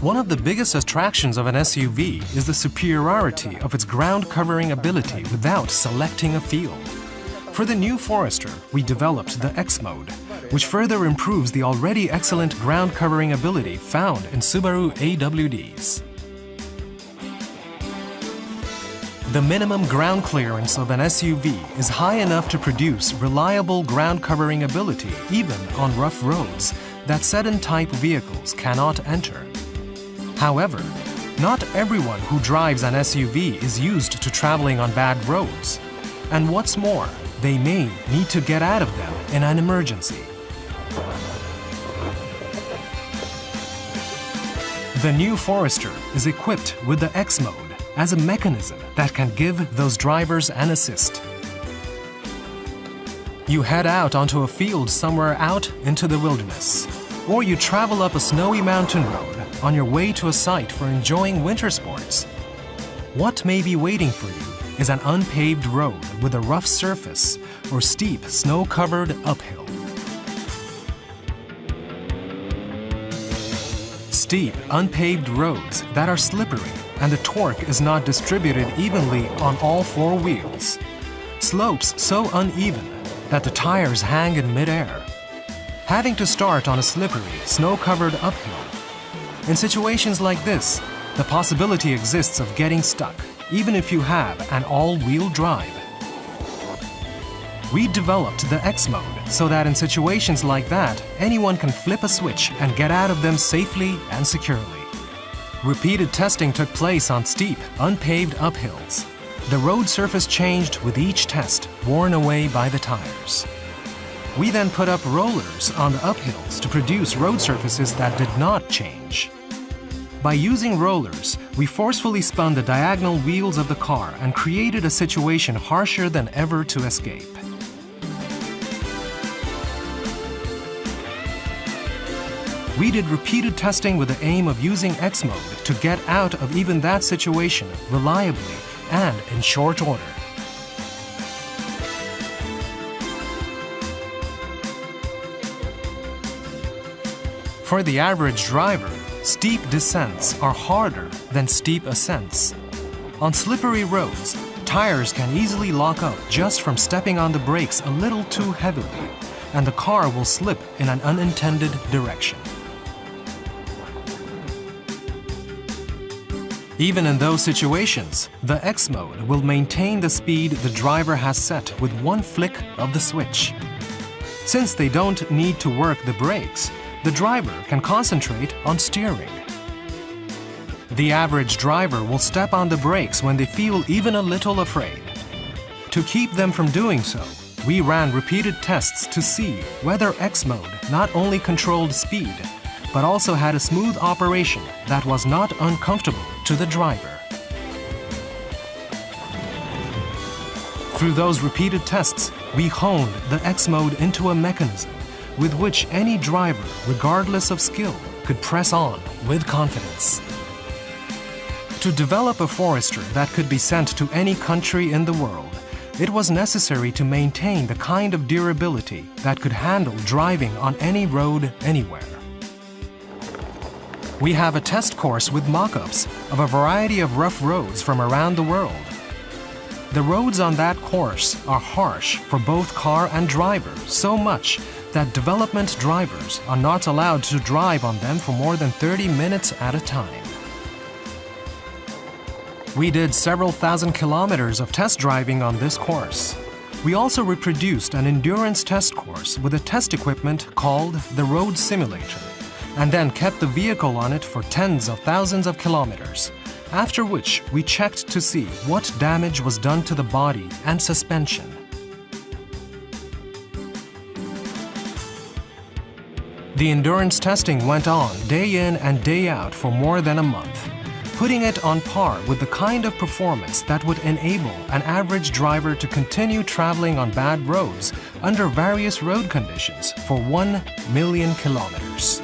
One of the biggest attractions of an SUV is the superiority of its ground-covering ability without selecting a field. For the new Forester, we developed the X mode, which further improves the already excellent ground-covering ability found in Subaru AWDs. The minimum ground clearance of an SUV is high enough to produce reliable ground-covering ability even on rough roads that sedan-type vehicles cannot enter. However, not everyone who drives an SUV is used to traveling on bad roads. And what's more, they may need to get out of them in an emergency. The new Forester is equipped with the X mode as a mechanism that can give those drivers an assist. You head out onto a field somewhere out into the wilderness, or you travel up a snowy mountain road on your way to a site for enjoying winter sports. What may be waiting for you is an unpaved road with a rough surface or steep, snow-covered uphill. Steep, unpaved roads that are slippery and the torque is not distributed evenly on all four wheels. Slopes so uneven that the tires hang in midair. Having to start on a slippery, snow-covered uphill. In situations like this, the possibility exists of getting stuck, even if you have an all-wheel drive. We developed the X mode so that in situations like that, anyone can flip a switch and get out of them safely and securely. Repeated testing took place on steep, unpaved uphills. The road surface changed with each test, worn away by the tires. We then put up rollers on the uphills to produce road surfaces that did not change. By using rollers, we forcefully spun the diagonal wheels of the car and created a situation harsher than ever to escape. We did repeated testing with the aim of using X mode to get out of even that situation reliably and in short order. For the average driver, steep descents are harder than steep ascents. On slippery roads, tires can easily lock up just from stepping on the brakes a little too heavily, and the car will slip in an unintended direction. Even in those situations, the X mode will maintain the speed the driver has set with one flick of the switch. Since they don't need to work the brakes, the driver can concentrate on steering. The average driver will step on the brakes when they feel even a little afraid. To keep them from doing so, we ran repeated tests to see whether X mode not only controlled speed, but also had a smooth operation that was not uncomfortable to the driver. Through those repeated tests, we honed the X mode into a mechanism with which any driver, regardless of skill, could press on with confidence. To develop a Forester that could be sent to any country in the world, it was necessary to maintain the kind of durability that could handle driving on any road anywhere. We have a test course with mock-ups of a variety of rough roads from around the world. The roads on that course are harsh for both car and driver so much that development drivers are not allowed to drive on them for more than 30 minutes at a time. We did several thousand kilometers of test driving on this course. We also reproduced an endurance test course with a test equipment called the Road Simulator, and then kept the vehicle on it for tens of thousands of kilometers, after which we checked to see what damage was done to the body and suspension. The endurance testing went on day in and day out for more than a month, putting it on par with the kind of performance that would enable an average driver to continue traveling on bad roads under various road conditions for 1 million kilometers.